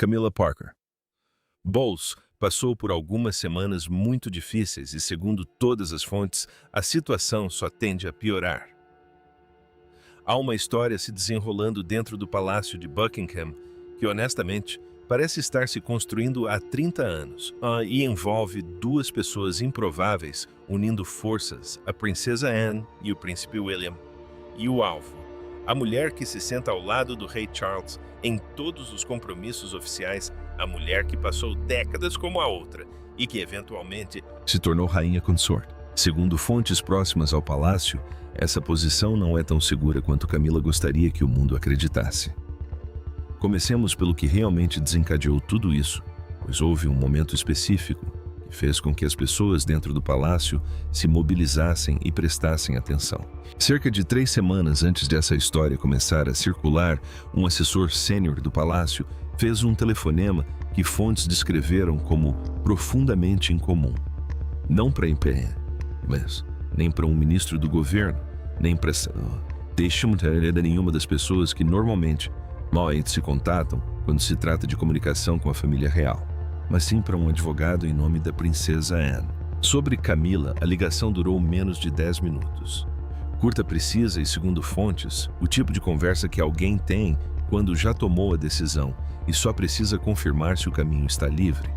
Camilla Parker. Bowles passou por algumas semanas muito difíceis e, segundo todas as fontes, a situação só tende a piorar. Há uma história se desenrolando dentro do Palácio de Buckingham que, honestamente, parece estar se construindo há 30 anos e envolve duas pessoas improváveis unindo forças, a princesa Anne e o príncipe William. E o alvo, a mulher que se senta ao lado do rei Charles em todos os compromissos oficiais, a mulher que passou décadas como a outra e que eventualmente se tornou rainha consorte. Segundo fontes próximas ao palácio, essa posição não é tão segura quanto Camilla gostaria que o mundo acreditasse. Comecemos pelo que realmente desencadeou tudo isso, pois houve um momento específico que fez com que as pessoas dentro do palácio se mobilizassem e prestassem atenção. Cerca de 3 semanas antes dessa história começar a circular, um assessor sênior do palácio fez um telefonema que fontes descreveram como profundamente incomum. Não para IPN, mas nem para um ministro do governo, nem para nenhuma das pessoas que normalmente se contatam quando se trata de comunicação com a família real, mas sim para um advogado em nome da princesa Anne. Sobre Camilla, a ligação durou menos de 10 minutos. Curta, precisa e, segundo fontes, o tipo de conversa que alguém tem quando já tomou a decisão e só precisa confirmar se o caminho está livre.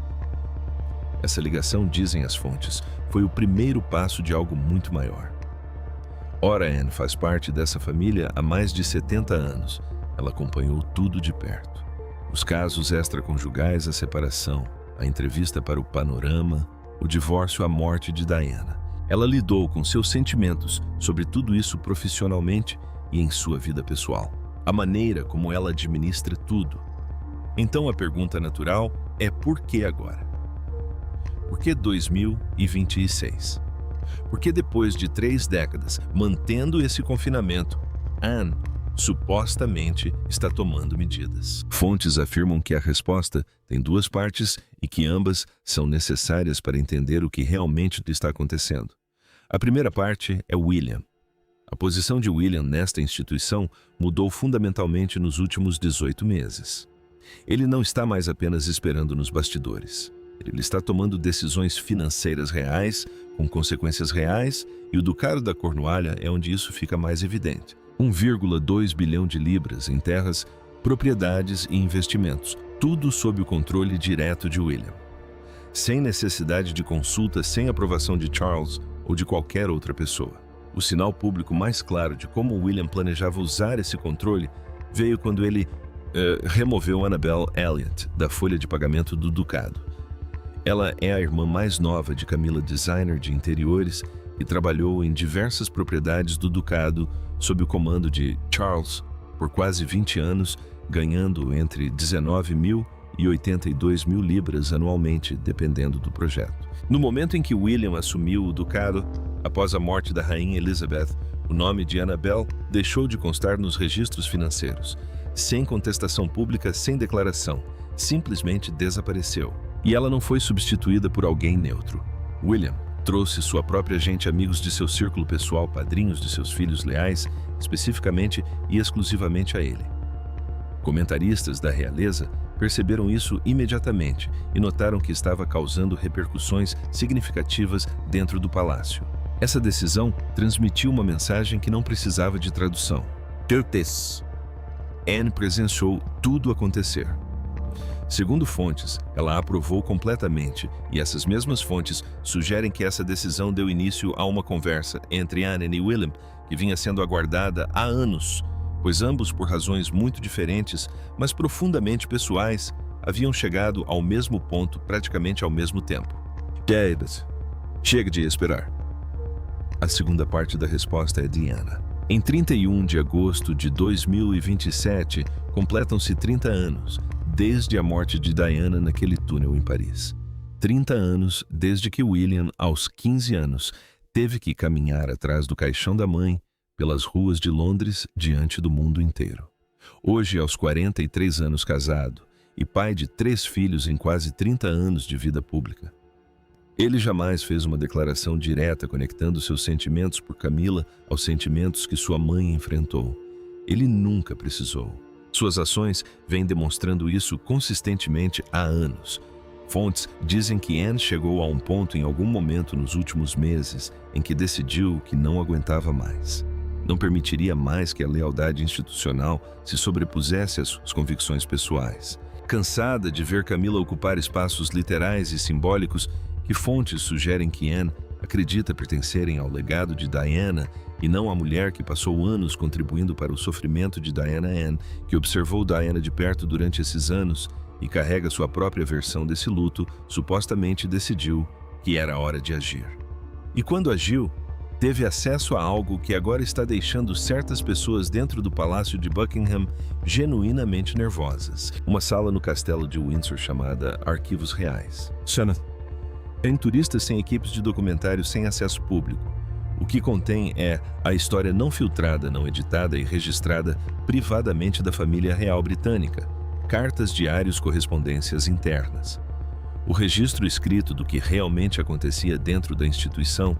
Essa ligação, dizem as fontes, foi o primeiro passo de algo muito maior. Ora, Anne faz parte dessa família há mais de 70 anos. Ela acompanhou tudo de perto. Os casos extraconjugais, a separação, a entrevista para o Panorama, o divórcio, a morte de Diana. Ela lidou com seus sentimentos sobre tudo isso profissionalmente e em sua vida pessoal. A maneira como ela administra tudo. Então a pergunta natural é: por que agora? Por que 2026? Porque depois de 3 décadas mantendo esse confinamento, Anne supostamente está tomando medidas. Fontes afirmam que a resposta tem 2 partes e que ambas são necessárias para entender o que realmente está acontecendo. A primeira parte é William. A posição de William nesta instituição mudou fundamentalmente nos últimos 18 meses. Ele não está mais apenas esperando nos bastidores. Ele está tomando decisões financeiras reais, com consequências reais, e o Ducado da Cornualha é onde isso fica mais evidente. 1,2 bilhão de libras em terras, propriedades e investimentos, tudo sob o controle direto de William. Sem necessidade de consulta, sem aprovação de Charles ou de qualquer outra pessoa. O sinal público mais claro de como William planejava usar esse controle veio quando ele removeu Annabelle Elliott da folha de pagamento do Ducado. Ela é a irmã mais nova de Camilla, designer de interiores, e trabalhou em diversas propriedades do Ducado sob o comando de Charles por quase 20 anos, ganhando entre 19 mil e 82 mil libras anualmente, dependendo do projeto. No momento em que William assumiu o Ducado, após a morte da rainha Elizabeth, o nome de Annabelle deixou de constar nos registros financeiros. Sem contestação pública, sem declaração, simplesmente desapareceu. E ela não foi substituída por alguém neutro. William trouxe sua própria gente, amigos de seu círculo pessoal, padrinhos de seus filhos leais, especificamente e exclusivamente a ele. Comentaristas da realeza perceberam isso imediatamente e notaram que estava causando repercussões significativas dentro do palácio. Essa decisão transmitiu uma mensagem que não precisava de tradução. Anne presenciou tudo acontecer. Segundo fontes, ela aprovou completamente, e essas mesmas fontes sugerem que essa decisão deu início a uma conversa entre Anne e William, que vinha sendo aguardada há anos, pois ambos, por razões muito diferentes, mas profundamente pessoais, haviam chegado ao mesmo ponto praticamente ao mesmo tempo. Chega de esperar. A segunda parte da resposta é Diana. Em 31 de agosto de 2027, completam-se 30 anos desde a morte de Diana naquele túnel em Paris. 30 anos desde que William, aos 15 anos, teve que caminhar atrás do caixão da mãe pelas ruas de Londres diante do mundo inteiro. Hoje, aos 43 anos casado e pai de 3 filhos em quase 30 anos de vida pública, ele jamais fez uma declaração direta conectando seus sentimentos por Camilla aos sentimentos que sua mãe enfrentou. Ele nunca precisou. Suas ações vêm demonstrando isso consistentemente há anos. Fontes dizem que Anne chegou a um ponto em algum momento nos últimos meses em que decidiu que não aguentava mais. Não permitiria mais que a lealdade institucional se sobrepusesse às suas convicções pessoais. Cansada de ver Camila ocupar espaços literais e simbólicos que fontes sugerem que Anne acredita pertencerem ao legado de Diana e não à mulher que passou anos contribuindo para o sofrimento de Diana Anne, que observou Diana de perto durante esses anos e carrega sua própria versão desse luto, supostamente decidiu que era hora de agir. E quando agiu, teve acesso a algo que agora está deixando certas pessoas dentro do Palácio de Buckingham genuinamente nervosas. Uma sala no castelo de Windsor chamada Arquivos Reais. Cena. Em turistas sem equipes de documentário sem acesso público. O que contém é a história não filtrada, não editada e registrada privadamente da família real britânica, cartas, diários, correspondências internas. O registro escrito do que realmente acontecia dentro da instituição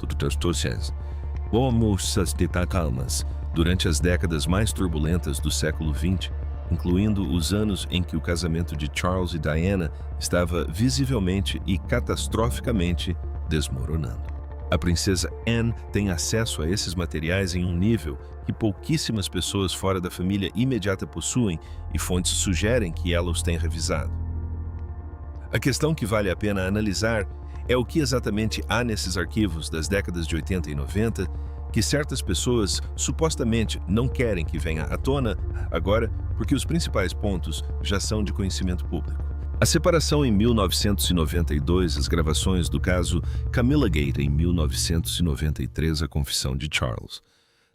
durante as décadas mais turbulentas do século XX, incluindo os anos em que o casamento de Charles e Diana estava visivelmente e catastroficamente desmoronando. A princesa Anne tem acesso a esses materiais em um nível que pouquíssimas pessoas fora da família imediata possuem e fontes sugerem que ela os tenha revisado. A questão que vale a pena analisar é o que exatamente há nesses arquivos das décadas de 80 e 90 que certas pessoas supostamente não querem que venha à tona agora porque os principais pontos já são de conhecimento público. A separação em 1992, as gravações do caso Camilla Gate em 1993, a confissão de Charles.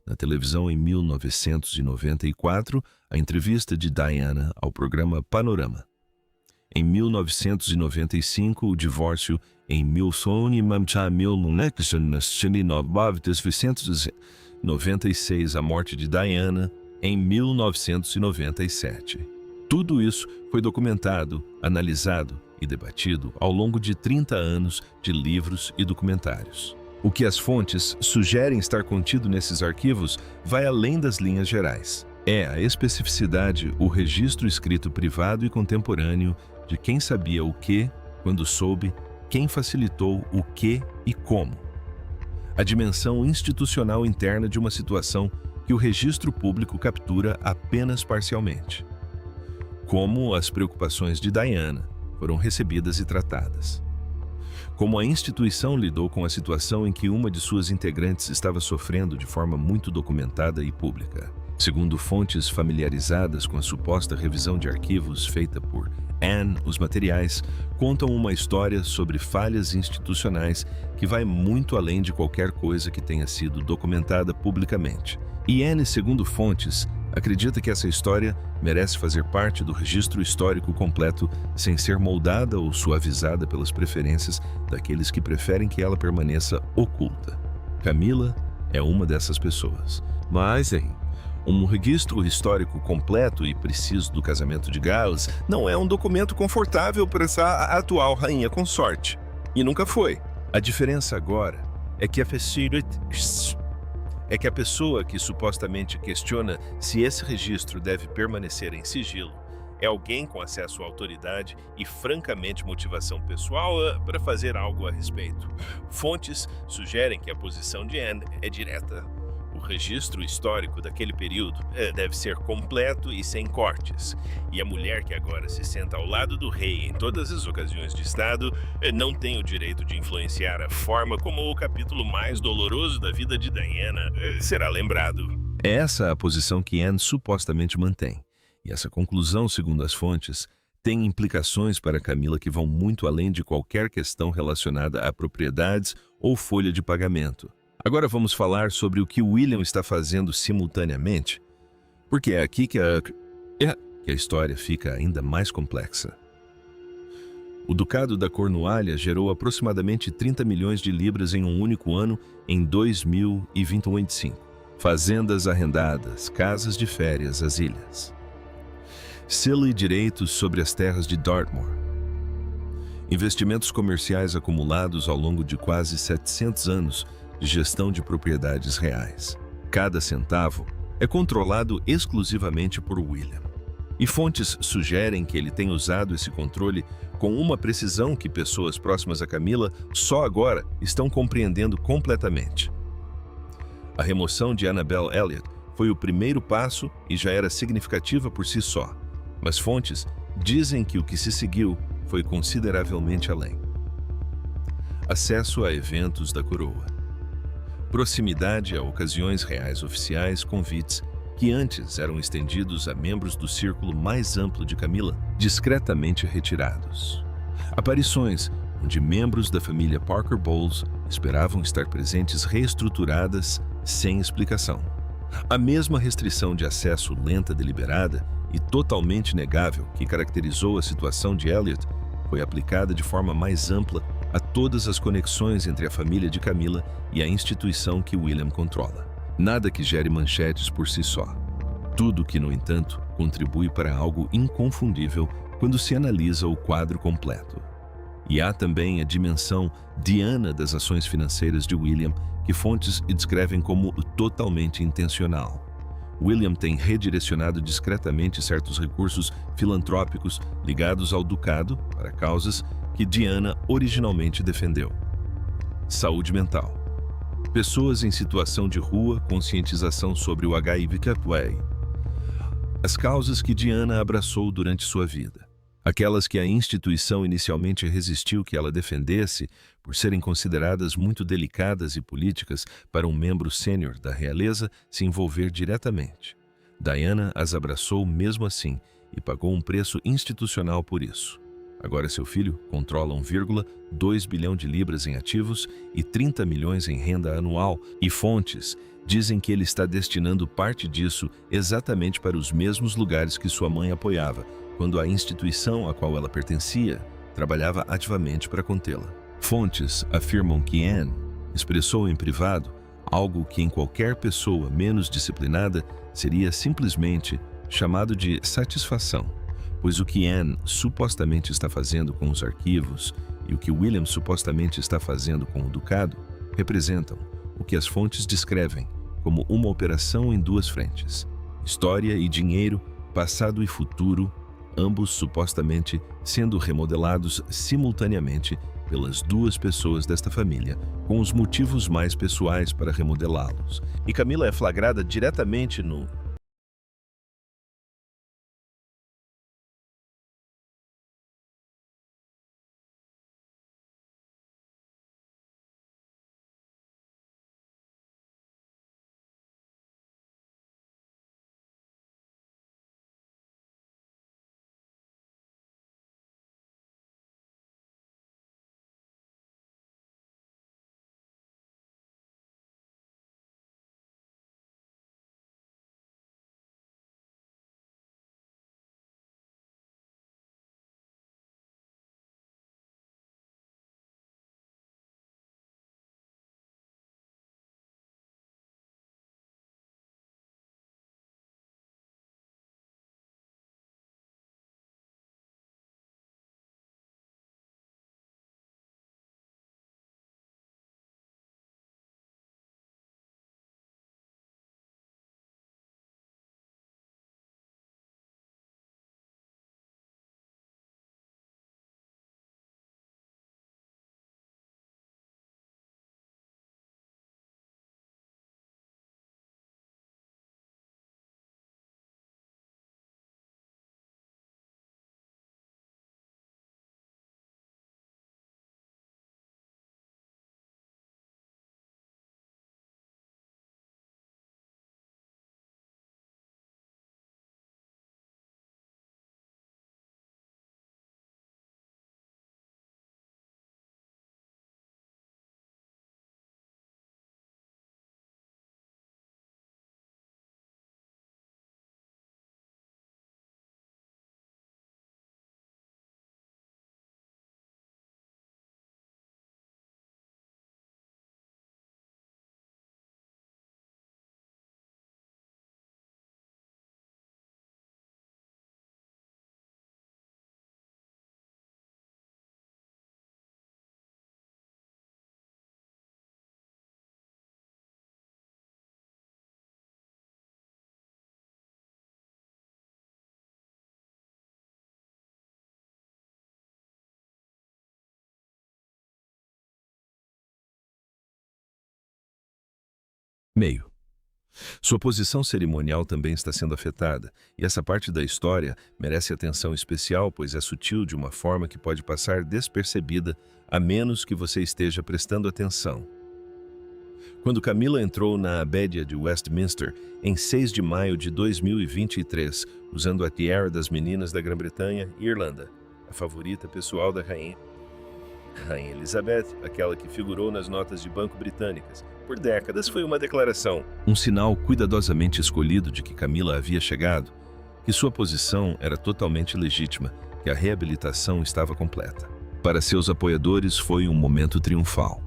Na televisão em 1994, a entrevista de Diana ao programa Panorama. Em 1995, o divórcio em 1996, a morte de Diana em 1997. Tudo isso foi documentado, analisado e debatido ao longo de 30 anos de livros e documentários. O que as fontes sugerem estar contido nesses arquivos vai além das linhas gerais. É a especificidade, o registro escrito privado e contemporâneo de quem sabia o que, quando soube, quem facilitou o que e como. A dimensão institucional interna de uma situação que o registro público captura apenas parcialmente. Como as preocupações de Diana foram recebidas e tratadas. Como a instituição lidou com a situação em que uma de suas integrantes estava sofrendo de forma muito documentada e pública. Segundo fontes familiarizadas com a suposta revisão de arquivos feita por Anne, os materiais contam uma história sobre falhas institucionais que vai muito além de qualquer coisa que tenha sido documentada publicamente. E Anne, segundo fontes, acredita que essa história merece fazer parte do registro histórico completo sem ser moldada ou suavizada pelas preferências daqueles que preferem que ela permaneça oculta. Camila é uma dessas pessoas. Mas, um registro histórico completo e preciso do casamento de Giles não é um documento confortável para essa atual rainha consorte. E nunca foi. A diferença agora é que a pessoa que supostamente questiona se esse registro deve permanecer em sigilo é alguém com acesso à autoridade e, francamente, motivação pessoal para fazer algo a respeito. Fontes sugerem que a posição de Anne é direta. O registro histórico daquele período deve ser completo e sem cortes. E a mulher que agora se senta ao lado do rei em todas as ocasiões de Estado não tem o direito de influenciar a forma como o capítulo mais doloroso da vida de Diana será lembrado. É essa a posição que Anne supostamente mantém. E essa conclusão, segundo as fontes, tem implicações para Camila que vão muito além de qualquer questão relacionada a propriedades ou folha de pagamento. Agora vamos falar sobre o que William está fazendo simultaneamente, porque é aqui que a história fica ainda mais complexa. O Ducado da Cornualha gerou aproximadamente 30 milhões de libras em um único ano em 2025. Fazendas arrendadas, casas de férias, as ilhas. Selo e direitos sobre as terras de Dartmoor. Investimentos comerciais acumulados ao longo de quase 700 anos de gestão de propriedades reais. Cada centavo é controlado exclusivamente por William. E fontes sugerem que ele tem usado esse controle com uma precisão que pessoas próximas a Camila só agora estão compreendendo completamente. A remoção de Annabelle Elliott foi o primeiro passo e já era significativa por si só, mas fontes dizem que o que se seguiu foi consideravelmente além. Acesso a eventos da coroa. Proximidade a ocasiões reais oficiais, convites que antes eram estendidos a membros do círculo mais amplo de Camila, discretamente retirados. Aparições onde membros da família Parker Bowles esperavam estar presentes reestruturadas sem explicação. A mesma restrição de acesso lenta deliberada e totalmente negável que caracterizou a situação de Elliott foi aplicada de forma mais ampla a todas as conexões entre a família de Camila e a instituição que William controla. Nada que gere manchetes por si só. Tudo que, no entanto, contribui para algo inconfundível quando se analisa o quadro completo. E há também a dimensão Diana das ações financeiras de William, que fontes descrevem como totalmente intencional. William tem redirecionado discretamente certos recursos filantrópicos ligados ao ducado para causas que Diana originalmente defendeu. Saúde mental. Pessoas em situação de rua, conscientização sobre o HIV/AIDS. As causas que Diana abraçou durante sua vida. Aquelas que a instituição inicialmente resistiu que ela defendesse por serem consideradas muito delicadas e políticas para um membro sênior da realeza se envolver diretamente. Diana as abraçou mesmo assim e pagou um preço institucional por isso. Agora seu filho controla 1,2 bilhão de libras em ativos e 30 milhões em renda anual, e fontes dizem que ele está destinando parte disso exatamente para os mesmos lugares que sua mãe apoiava, quando a instituição a qual ela pertencia trabalhava ativamente para contê-la. Fontes afirmam que Anne expressou em privado algo que em qualquer pessoa menos disciplinada seria simplesmente chamado de satisfação. Pois o que Anne supostamente está fazendo com os arquivos e o que William supostamente está fazendo com o ducado representam o que as fontes descrevem como uma operação em duas frentes: história e dinheiro, passado e futuro, ambos supostamente sendo remodelados simultaneamente pelas duas pessoas desta família, com os motivos mais pessoais para remodelá-los. E Camila é flagrada diretamente no Meio. Sua posição cerimonial também está sendo afetada, e essa parte da história merece atenção especial, pois é sutil de uma forma que pode passar despercebida, a menos que você esteja prestando atenção. Quando Camila entrou na Abédia de Westminster em 6 de maio de 2023, usando a tiara das meninas da Grã-Bretanha e Irlanda, a favorita pessoal da Rainha Elizabeth, aquela que figurou nas notas de banco britânicas, por décadas foi uma declaração, um sinal cuidadosamente escolhido de que Camila havia chegado, que sua posição era totalmente legítima, que a reabilitação estava completa. Para seus apoiadores foi um momento triunfal.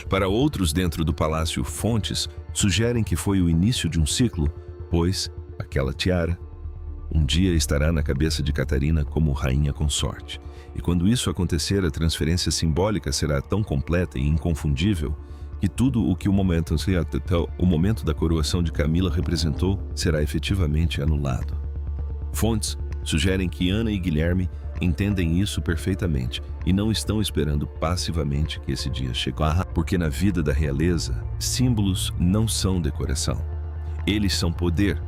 Para outros dentro do palácio, fontes sugerem que foi o início de um ciclo, pois aquela tiara um dia estará na cabeça de Catarina como rainha consorte. E quando isso acontecer, a transferência simbólica será tão completa e inconfundível que tudo o que o momento da coroação de Camila representou será efetivamente anulado. Fontes sugerem que Ana e Guilherme entendem isso perfeitamente e não estão esperando passivamente que esse dia chegue, porque na vida da realeza, símbolos não são decoração. Eles são poder.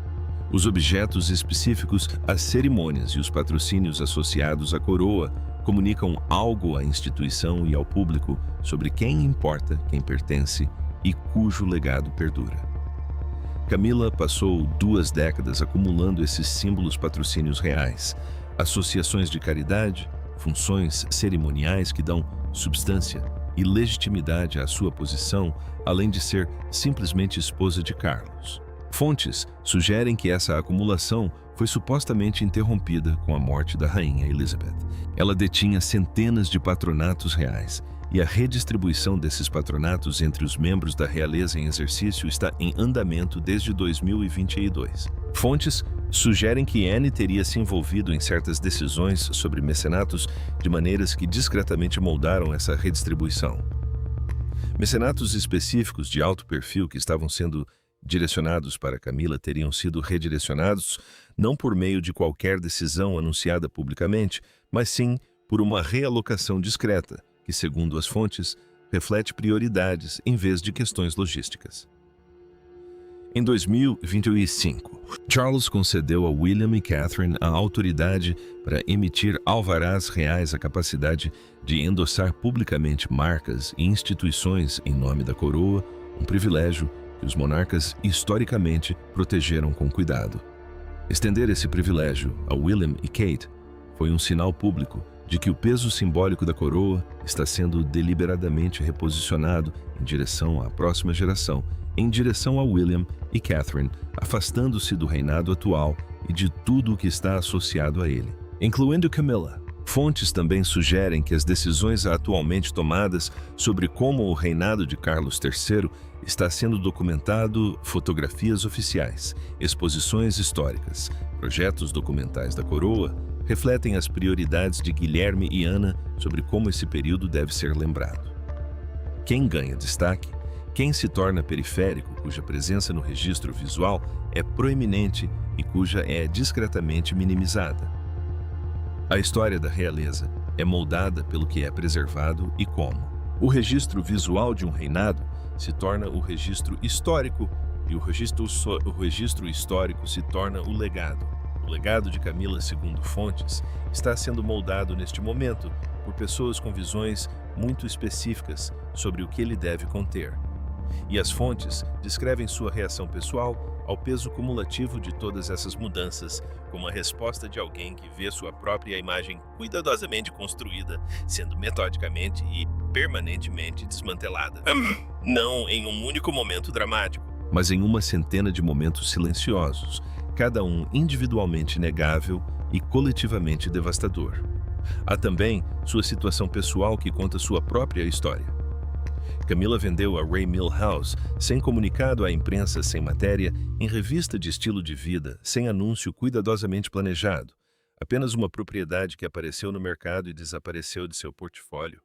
Os objetos específicos, as cerimônias e os patrocínios associados à coroa comunicam algo à instituição e ao público sobre quem importa, quem pertence e cujo legado perdura. Camila passou 2 décadas acumulando esses símbolos patrocínios reais, associações de caridade, funções cerimoniais que dão substância e legitimidade à sua posição, além de ser simplesmente esposa de Carlos. Fontes sugerem que essa acumulação foi supostamente interrompida com a morte da rainha Elizabeth. Ela detinha centenas de patronatos reais, e a redistribuição desses patronatos entre os membros da realeza em exercício está em andamento desde 2022. Fontes sugerem que Anne teria se envolvido em certas decisões sobre mecenatos de maneiras que discretamente moldaram essa redistribuição. Mecenatos específicos de alto perfil que estavam sendo direcionados para Camila teriam sido redirecionados não por meio de qualquer decisão anunciada publicamente, mas sim por uma realocação discreta, que, segundo as fontes, reflete prioridades em vez de questões logísticas. Em 2025, Charles concedeu a William e Catherine a autoridade para emitir alvarás reais, a capacidade de endossar publicamente marcas e instituições em nome da coroa, um privilégio que os monarcas historicamente protegeram com cuidado. Estender esse privilégio a William e Kate foi um sinal público de que o peso simbólico da coroa está sendo deliberadamente reposicionado em direção à próxima geração, em direção a William e Catherine, afastando-se do reinado atual e de tudo o que está associado a ele, incluindo Camilla. Fontes também sugerem que as decisões atualmente tomadas sobre como o reinado de Carlos III está sendo documentado, fotografias oficiais, exposições históricas, projetos documentais da coroa, refletem as prioridades de Guilherme e Ana sobre como esse período deve ser lembrado. Quem ganha destaque, quem se torna periférico, cuja presença no registro visual é proeminente e cuja é discretamente minimizada. A história da realeza é moldada pelo que é preservado e como. O registro visual de um reinado se torna o registro histórico e o registro histórico se torna o legado. O legado de Camila, segundo fontes, está sendo moldado neste momento por pessoas com visões muito específicas sobre o que ele deve conter. E as fontes descrevem sua reação pessoal ao peso cumulativo de todas essas mudanças, como a resposta de alguém que vê sua própria imagem cuidadosamente construída, sendo metodicamente e permanentemente desmantelada. Não em um único momento dramático, mas em uma centena de momentos silenciosos, cada um individualmente negável e coletivamente devastador. Há também sua situação pessoal que conta sua própria história. Camila vendeu a Ray Milhouse sem comunicado à imprensa, sem matéria, em revista de estilo de vida, sem anúncio cuidadosamente planejado. Apenas uma propriedade que apareceu no mercado e desapareceu de seu portfólio.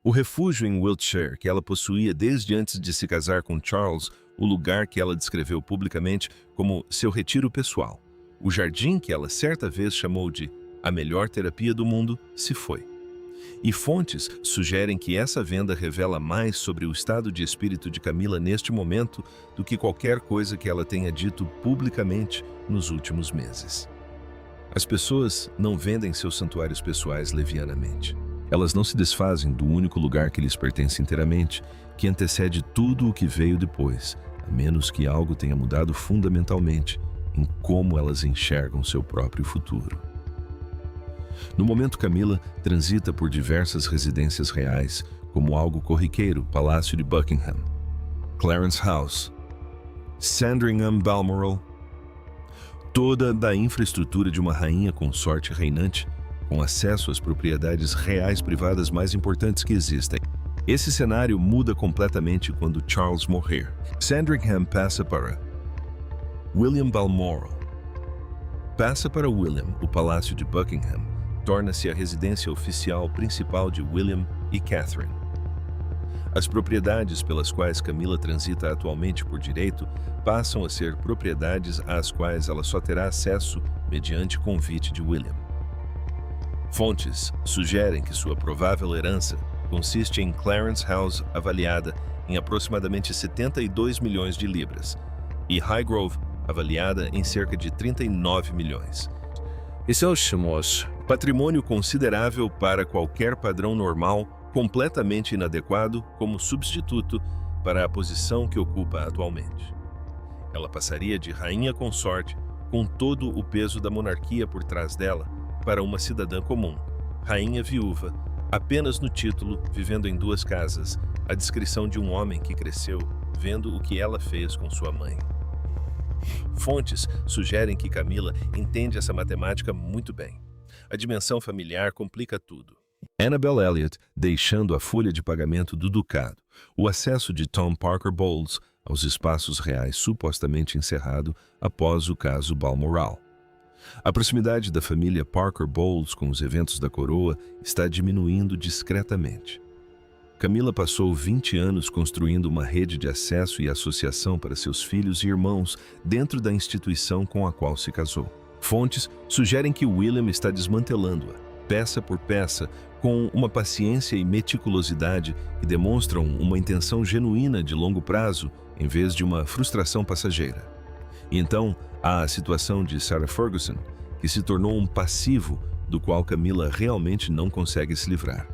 O refúgio em Wiltshire, que ela possuía desde antes de se casar com Charles, o lugar que ela descreveu publicamente como seu retiro pessoal. O jardim que ela certa vez chamou de a melhor terapia do mundo, se foi. E fontes sugerem que essa venda revela mais sobre o estado de espírito de Camila neste momento do que qualquer coisa que ela tenha dito publicamente nos últimos meses. As pessoas não vendem seus santuários pessoais levianamente. Elas não se desfazem do único lugar que lhes pertence inteiramente, que antecede tudo o que veio depois, a menos que algo tenha mudado fundamentalmente em como elas enxergam seu próprio futuro. No momento, Camila transita por diversas residências reais, como algo corriqueiro, Palácio de Buckingham, Clarence House, Sandringham Balmoral, toda da infraestrutura de uma rainha consorte reinante, com acesso às propriedades reais privadas mais importantes que existem. Esse cenário muda completamente quando Charles morrer. Sandringham passa para William Balmoral. Passa para William, o Palácio de Buckingham torna-se a residência oficial principal de William e Catherine. As propriedades pelas quais Camila transita atualmente por direito passam a ser propriedades às quais ela só terá acesso mediante convite de William. Fontes sugerem que sua provável herança consiste em Clarence House avaliada em aproximadamente 72 milhões de libras e Highgrove avaliada em cerca de 39 milhões. Isso é patrimônio considerável para qualquer padrão normal, completamente inadequado como substituto para a posição que ocupa atualmente. Ela passaria de rainha consorte, com todo o peso da monarquia por trás dela, para uma cidadã comum, rainha viúva, apenas no título, vivendo em duas casas, a descrição de um homem que cresceu vendo o que ela fez com sua mãe. Fontes sugerem que Camila entende essa matemática muito bem. A dimensão familiar complica tudo. Annabel Elliot deixando a folha de pagamento do ducado, o acesso de Tom Parker Bowles aos espaços reais supostamente encerrado após o caso Balmoral. A proximidade da família Parker Bowles com os eventos da coroa está diminuindo discretamente. Camila passou 20 anos construindo uma rede de acesso e associação para seus filhos e irmãos dentro da instituição com a qual se casou. Fontes sugerem que William está desmantelando-a, peça por peça, com uma paciência e meticulosidade que demonstram uma intenção genuína de longo prazo, em vez de uma frustração passageira. E então, há a situação de Sarah Ferguson, que se tornou um passivo do qual Camila realmente não consegue se livrar.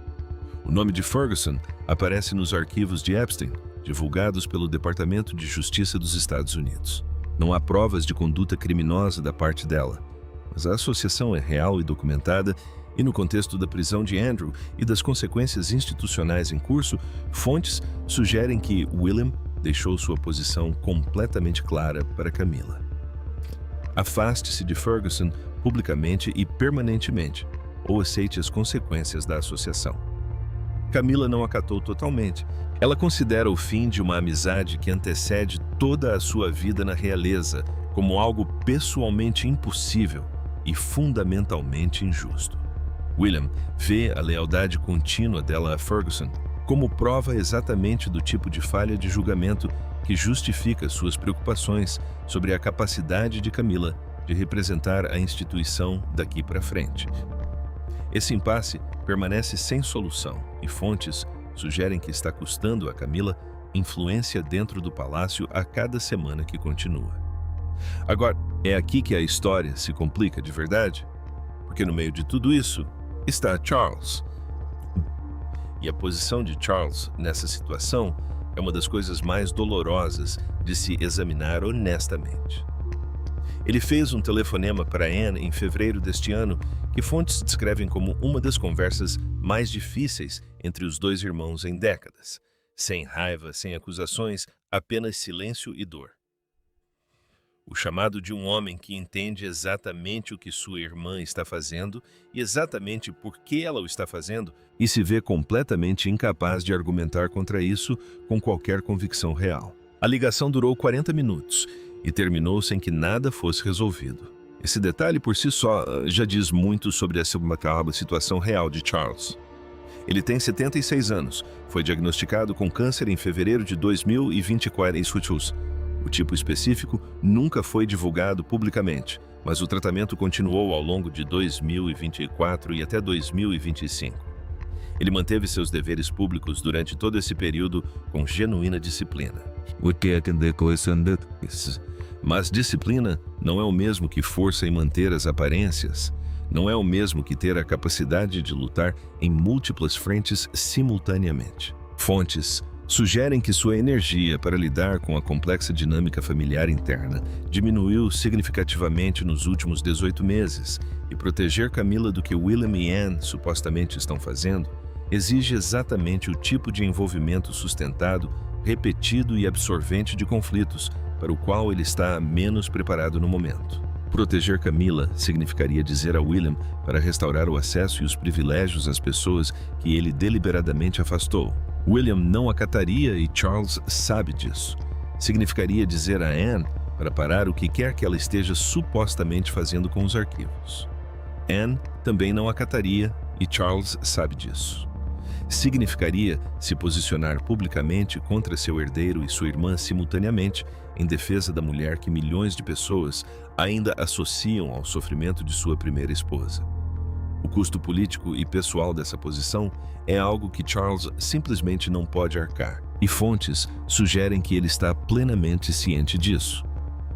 O nome de Ferguson aparece nos arquivos de Epstein, divulgados pelo Departamento de Justiça dos Estados Unidos. Não há provas de conduta criminosa da parte dela, mas a associação é real e documentada, e no contexto da prisão de Andrew e das consequências institucionais em curso, fontes sugerem que William deixou sua posição completamente clara para Camila. Afaste-se de Ferguson publicamente e permanentemente, ou aceite as consequências da associação. Camila não acatou totalmente. Ela considera o fim de uma amizade que antecede toda a sua vida na realeza como algo pessoalmente impossível e fundamentalmente injusto. William vê a lealdade contínua dela a Ferguson como prova exatamente do tipo de falha de julgamento que justifica suas preocupações sobre a capacidade de Camila de representar a instituição daqui para frente. Esse impasse permanece sem solução e fontes sugerem que está custando a Camila influência dentro do palácio a cada semana que continua. Agora, é aqui que a história se complica de verdade, porque no meio de tudo isso está Charles. E a posição de Charles nessa situação é uma das coisas mais dolorosas de se examinar honestamente. Ele fez um telefonema para Anne em fevereiro deste ano, que fontes descrevem como uma das conversas mais difíceis entre os dois irmãos em décadas. Sem raiva, sem acusações, apenas silêncio e dor. O chamado de um homem que entende exatamente o que sua irmã está fazendo e exatamente por que ela o está fazendo e se vê completamente incapaz de argumentar contra isso com qualquer convicção real. A ligação durou 40 minutos e terminou sem que nada fosse resolvido. Esse detalhe por si só já diz muito sobre essa macabra situação real de Charles. Ele tem 76 anos, foi diagnosticado com câncer em fevereiro de 2024 O tipo específico nunca foi divulgado publicamente, mas o tratamento continuou ao longo de 2024 e até 2025. Ele manteve seus deveres públicos durante todo esse período com genuína disciplina. Mas disciplina não é o mesmo que força em manter as aparências. Não é o mesmo que ter a capacidade de lutar em múltiplas frentes simultaneamente. Fontes sugerem que sua energia para lidar com a complexa dinâmica familiar interna diminuiu significativamente nos últimos 18 meses, e proteger Camila do que William e Anne supostamente estão fazendo exige exatamente o tipo de envolvimento sustentado, repetido e absorvente de conflitos para o qual ele está menos preparado no momento. Proteger Camila significaria dizer a William para restaurar o acesso e os privilégios às pessoas que ele deliberadamente afastou. William não acataria e Charles sabe disso. Significaria dizer a Anne para parar o que quer que ela esteja supostamente fazendo com os arquivos. Anne também não acataria e Charles sabe disso. Significaria se posicionar publicamente contra seu herdeiro e sua irmã simultaneamente em defesa da mulher que milhões de pessoas ainda associam ao sofrimento de sua primeira esposa. O custo político e pessoal dessa posição é algo que Charles simplesmente não pode arcar, e fontes sugerem que ele está plenamente ciente disso.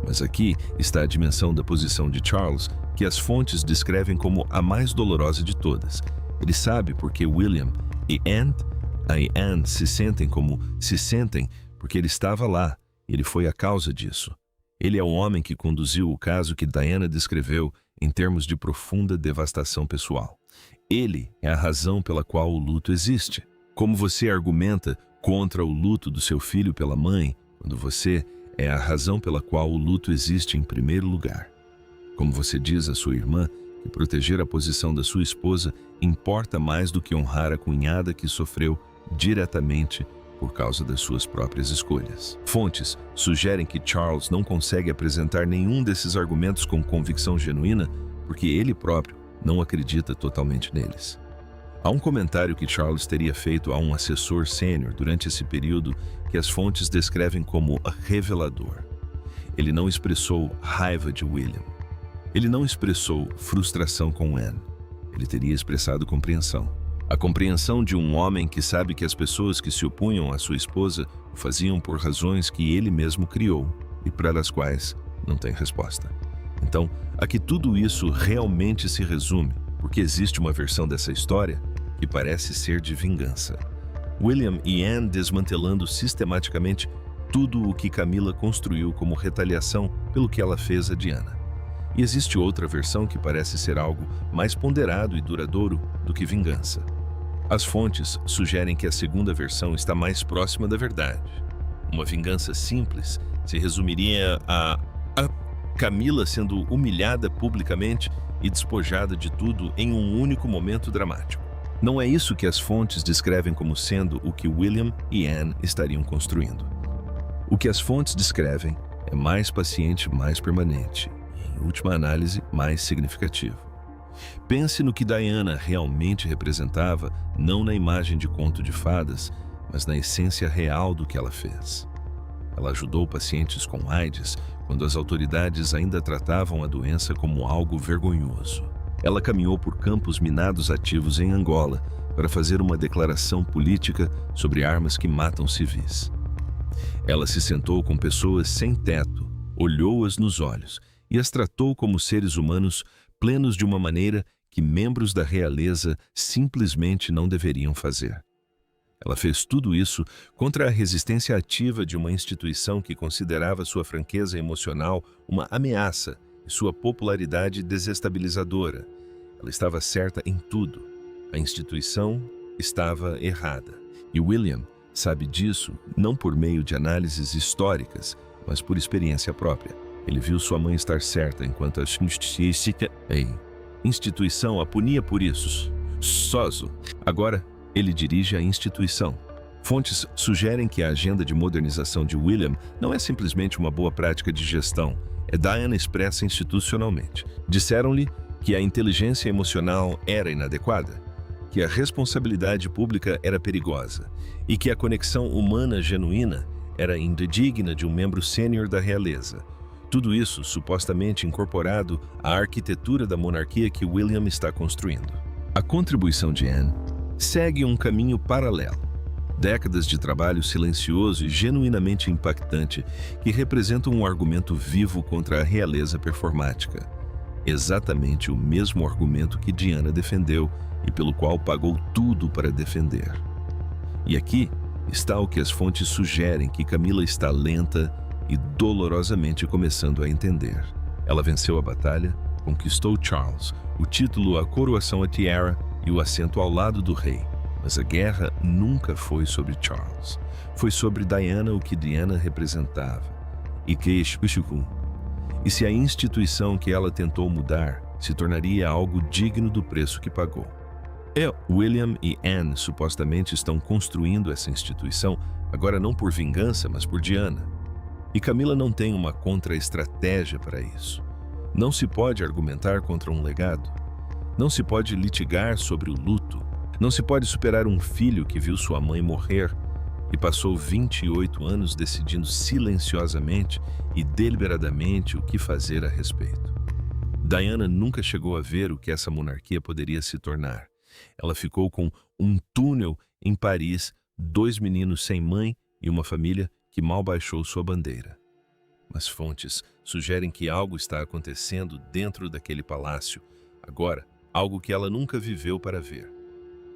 Mas aqui está a dimensão da posição de Charles, que as fontes descrevem como a mais dolorosa de todas. Ele sabe porque William e Anne se sentem como se sentem porque ele estava lá, e ele foi a causa disso. Ele é o homem que conduziu o caso que Diana descreveu em termos de profunda devastação pessoal. Ele é a razão pela qual o luto existe. Como você argumenta contra o luto do seu filho pela mãe, quando você é a razão pela qual o luto existe em primeiro lugar. Como você diz à sua irmã que proteger a posição da sua esposa importa mais do que honrar a cunhada que sofreu diretamente por causa das suas próprias escolhas. Fontes sugerem que Charles não consegue apresentar nenhum desses argumentos com convicção genuína porque ele próprio não acredita totalmente neles. Há um comentário que Charles teria feito a um assessor sênior durante esse período que as fontes descrevem como revelador. Ele não expressou raiva de William. Ele não expressou frustração com Anne. Ele teria expressado compreensão. A compreensão de um homem que sabe que as pessoas que se opunham à sua esposa o faziam por razões que ele mesmo criou e para as quais não tem resposta. Então, aqui tudo isso realmente se resume, porque existe uma versão dessa história que parece ser de vingança. William e Anne desmantelando sistematicamente tudo o que Camila construiu como retaliação pelo que ela fez a Diana. E existe outra versão que parece ser algo mais ponderado e duradouro do que vingança. As fontes sugerem que a segunda versão está mais próxima da verdade. Uma vingança simples se resumiria a Camila sendo humilhada publicamente e despojada de tudo em um único momento dramático. Não é isso que as fontes descrevem como sendo o que William e Anne estariam construindo. O que as fontes descrevem é mais paciente, mais permanente e, em última análise, mais significativo. Pense no que Diana realmente representava, não na imagem de conto de fadas, mas na essência real do que ela fez. Ela ajudou pacientes com AIDS quando as autoridades ainda tratavam a doença como algo vergonhoso. Ela caminhou por campos minados ativos em Angola para fazer uma declaração política sobre armas que matam civis. Ela se sentou com pessoas sem teto, olhou-as nos olhos e as tratou como seres humanos plenos de uma maneira que membros da realeza simplesmente não deveriam fazer. Ela fez tudo isso contra a resistência ativa de uma instituição que considerava sua franqueza emocional uma ameaça e sua popularidade desestabilizadora. Ela estava certa em tudo. A instituição estava errada. E William sabe disso não por meio de análises históricas, mas por experiência própria. Ele viu sua mãe estar certa enquanto a instituição a punia por isso. Sozo. Agora, ele dirige a instituição. Fontes sugerem que a agenda de modernização de William não é simplesmente uma boa prática de gestão, é Diana expressa institucionalmente. Disseram-lhe que a inteligência emocional era inadequada, que a responsabilidade pública era perigosa e que a conexão humana genuína era indigna de um membro sênior da realeza. Tudo isso supostamente incorporado à arquitetura da monarquia que William está construindo. A contribuição de Anne segue um caminho paralelo. Décadas de trabalho silencioso e genuinamente impactante que representam um argumento vivo contra a realeza performática. Exatamente o mesmo argumento que Diana defendeu e pelo qual pagou tudo para defender. E aqui está o que as fontes sugerem que Camila está lenta e dolorosamente começando a entender. Ela venceu a batalha, conquistou Charles, o título, a coroação, a tiara e o assento ao lado do rei. Mas a guerra nunca foi sobre Charles. Foi sobre Diana, o que Diana representava. E se a instituição que ela tentou mudar se tornaria algo digno do preço que pagou. William e Anne supostamente estão construindo essa instituição, agora não por vingança, mas por Diana. E Camila não tem uma contra-estratégia para isso. Não se pode argumentar contra um legado. Não se pode litigar sobre o luto. Não se pode superar um filho que viu sua mãe morrer e passou 28 anos decidindo silenciosamente e deliberadamente o que fazer a respeito. Diana nunca chegou a ver o que essa monarquia poderia se tornar. Ela ficou com um túnel em Paris, 2 meninos sem mãe e uma família que mal baixou sua bandeira. Mas fontes sugerem que algo está acontecendo dentro daquele palácio, agora, algo que ela nunca viveu para ver.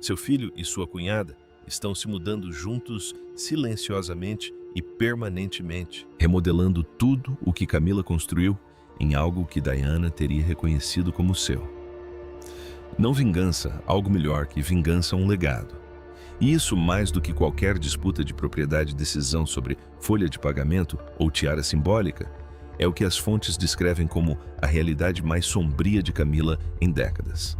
Seu filho e sua cunhada estão se mudando juntos, silenciosamente e permanentemente, remodelando tudo o que Camila construiu em algo que Diana teria reconhecido como seu. Não vingança, algo melhor que vingança, um legado. E isso, mais do que qualquer disputa de propriedade e decisão sobre folha de pagamento ou tiara simbólica, é o que as fontes descrevem como a realidade mais sombria de Camila em décadas.